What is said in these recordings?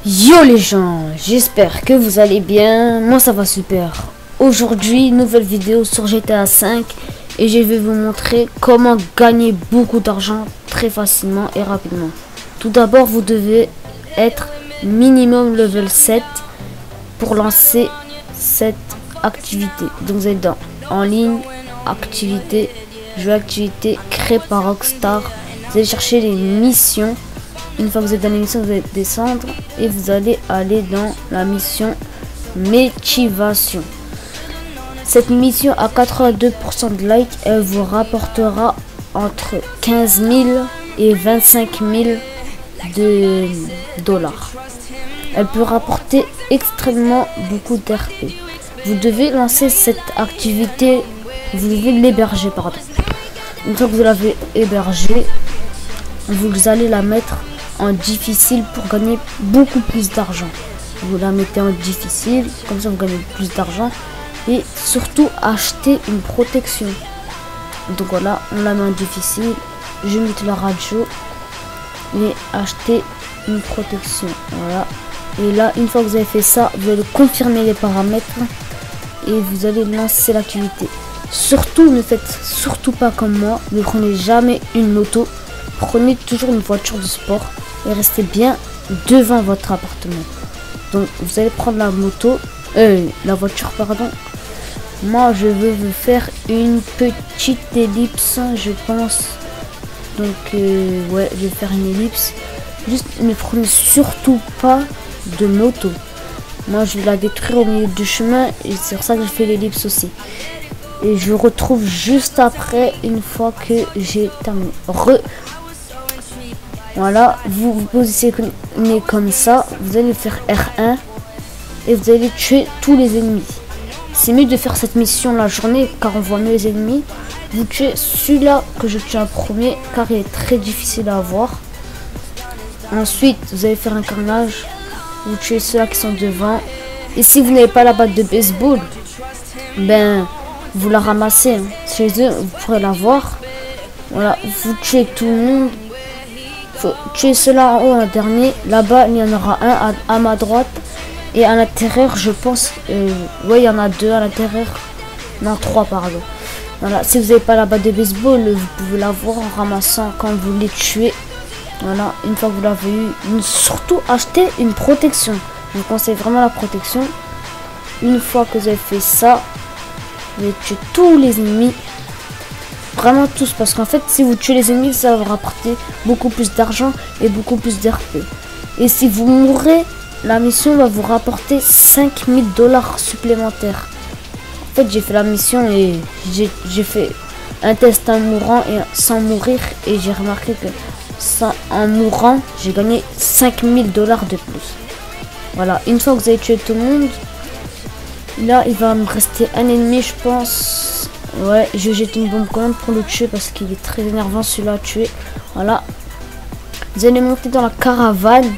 Yo les gens, j'espère que vous allez bien, moi ça va super. Aujourd'hui, nouvelle vidéo sur GTA 5 et je vais vous montrer comment gagner beaucoup d'argent très facilement et rapidement. Tout d'abord, vous devez être minimum level 7 pour lancer cette activité. Donc vous êtes dans en ligne, activité, jeu activité créé par Rockstar. Vous allez chercher les missions. Une fois que vous êtes dans l'émission, vous allez descendre et vous allez aller dans la mission motivation. Cette mission à 82% de like, elle vous rapportera entre 15 000 et 25 000 de dollars. Elle peut rapporter extrêmement beaucoup d'RP. Vous devez lancer cette activité, vous devez l'héberger, pardon. Une fois que vous l'avez hébergée, vous allez la mettre en difficile pour gagner beaucoup plus d'argent. Vous la mettez en difficile, comme ça vous gagnez plus d'argent et surtout acheter une protection. Donc voilà, on la met en difficile, je mets la radio et acheter une protection. Voilà. Et là, une fois que vous avez fait ça, vous allez confirmer les paramètres et vous allez lancer l'activité. Surtout, ne faites surtout pas comme moi, ne prenez jamais une moto, prenez toujours une voiture de sport et restez bien devant votre appartement. Donc vous allez prendre la moto, la voiture pardon. Moi je veux vous faire une petite ellipse, je pense. Donc ouais, je vais faire une ellipse. Juste ne prenez surtout pas de moto. Moi je vais la détruire au milieu du chemin et c'est pour ça que je fais l'ellipse aussi. Et je vous retrouve juste après, une fois que j'ai terminé. Voilà, vous vous positionnez comme ça, vous allez faire R1 et vous allez tuer tous les ennemis. C'est mieux de faire cette mission la journée car on voit mieux les ennemis. Vous tuez celui-là que je tue en premier car il est très difficile à avoir. Ensuite, vous allez faire un carnage, vous tuez ceux-là qui sont devant. Et si vous n'avez pas la batte de baseball, ben vous la ramassez. Hein. Chez eux, vous pourrez la voir. Voilà, vous tuez tout le monde. Faut tuer cela en haut en dernier. Là-bas, il y en aura un à ma droite. Et à l'intérieur, je pense... ouais, il y en a deux à l'intérieur. Non, trois, pardon. Voilà, si vous n'avez pas la batte de baseball, vous pouvez la voir en ramassant quand vous les tuez. Voilà, une fois que vous l'avez eu, surtout acheter une protection. Je vous conseille vraiment la protection. Une fois que vous avez fait ça, vous allez tuer tous les ennemis. Vraiment tous, parce qu'en fait si vous tuez les ennemis, ça va vous rapporter beaucoup plus d'argent et beaucoup plus d'RP. Et si vous mourrez, la mission va vous rapporter 5 000 dollars supplémentaires. En fait j'ai fait la mission et j'ai fait un test en mourant et sans mourir et j'ai remarqué que en mourant j'ai gagné 5 000 dollars de plus. Voilà, une fois que vous avez tué tout le monde, là il va me rester un ennemi je pense. Ouais, je jette une bombe quand même pour le tuer parce qu'il est très énervant celui-là à tuer. Voilà. Vous allez monter dans la caravane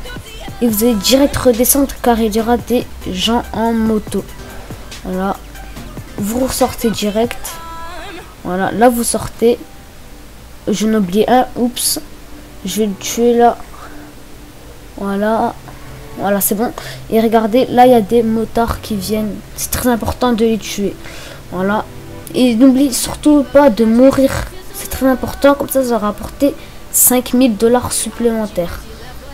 et vous allez direct redescendre car il y aura des gens en moto. Voilà. Vous ressortez direct. Voilà, là vous sortez. Je n'oublie un. Oups. Je vais le tuer là. Voilà. Voilà, c'est bon. Et regardez, là il y a des motards qui viennent. C'est très important de les tuer. Voilà. Et n'oubliez surtout pas de mourir. C'est très important. Comme ça va rapporter 5 000 dollars supplémentaires.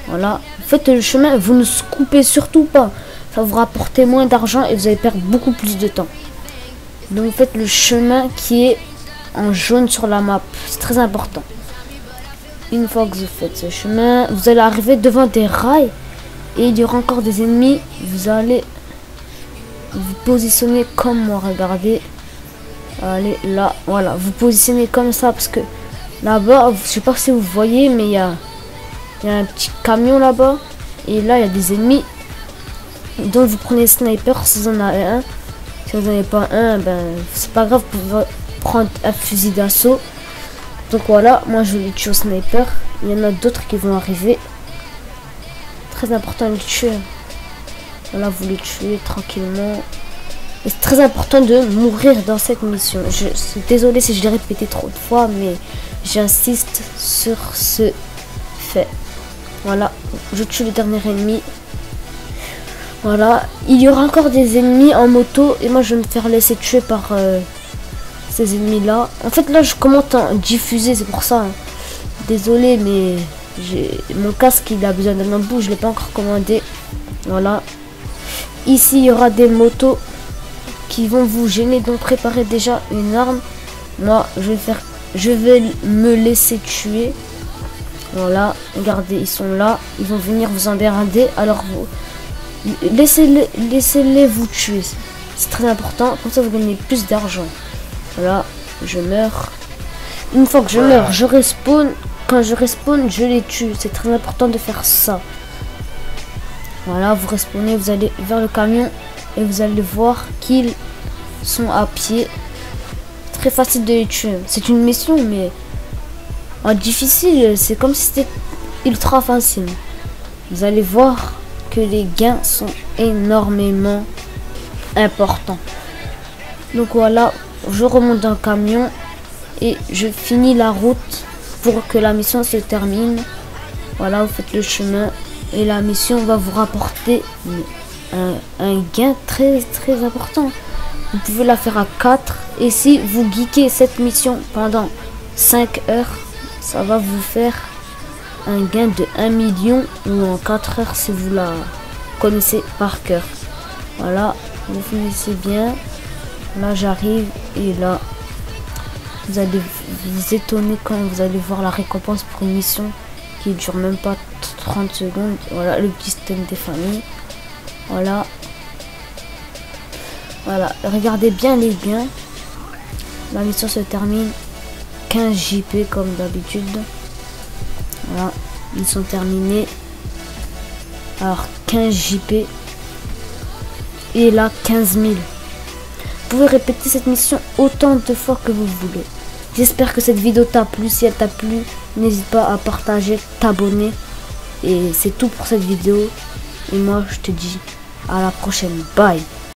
Voilà. Faites le chemin. Vous ne coupez surtout pas. Ça va vous rapporter moins d'argent et vous allez perdre beaucoup plus de temps. Donc vous faites le chemin qui est en jaune sur la map. C'est très important. Une fois que vous faites ce chemin, vous allez arriver devant des rails. Et il y aura encore des ennemis. Vous allez vous positionner comme moi. Regardez. Allez là, voilà, vous positionnez comme ça parce que là-bas, je sais pas si vous voyez, mais il y a un petit camion là-bas et là il y a des ennemis. Donc vous prenez sniper si vous en avez un. Si vous n'en avez pas un, ben c'est pas grave, vous pouvez prendre un fusil d'assaut. Donc voilà, moi je vais les tuer au sniper. Il y en a d'autres qui vont arriver. Très important de les tuer. Voilà, vous les tuez tranquillement. Et c'est très important de mourir dans cette mission. Je suis désolée si je l'ai répété trop de fois, mais j'insiste sur ce fait. Voilà, je tue le dernier ennemi. Voilà, il y aura encore des ennemis en moto et moi je vais me faire laisser tuer par ces ennemis là. En fait là je commente en diffusé, c'est pour ça. Hein. Désolé mais mon casque il a besoin d'un embout, je l'ai pas encore commandé. Voilà. Ici il y aura des motos qui vont vous gêner, donc préparez déjà une arme. Moi je vais me laisser tuer. Voilà, regardez, ils sont là, ils vont venir vous emmerder, alors vous laissez-les vous tuer, c'est très important, comme ça vous gagnez plus d'argent. Voilà, je meurs. Une fois que je meurs, je respawn. Quand je respawn, je les tue, c'est très important de faire ça. Voilà, vous respawnez, vous allez vers le camion et vous allez voir qu'ils sont à pied. Très facile de les tuer, c'est une mission mais en difficile, c'est comme si c'était ultra facile. Vous allez voir que les gains sont énormément importants. Donc voilà, je remonte dans le camion et je finis la route pour que la mission se termine. Voilà, vous faites le chemin et la mission va vous rapporter un gain très important. Vous pouvez la faire à 4 et si vous geekez cette mission pendant 5 heures, ça va vous faire un gain de 1 million ou en 4 heures si vous la connaissez par cœur. Voilà, vous finissez bien. Là j'arrive et là vous allez vous étonner quand vous allez voir la récompense pour une mission qui dure même pas 30 secondes. Voilà le petit système des familles. Voilà. Voilà, regardez bien les gains. La mission se termine 15 JP comme d'habitude. Voilà, ils sont terminés. Alors 15 JP et là 15 000. Vous pouvez répéter cette mission autant de fois que vous voulez. J'espère que cette vidéo t'a plu. Si elle t'a plu, n'hésite pas à partager, t'abonner. Et c'est tout pour cette vidéo. Et moi je te dis à la prochaine. Bye.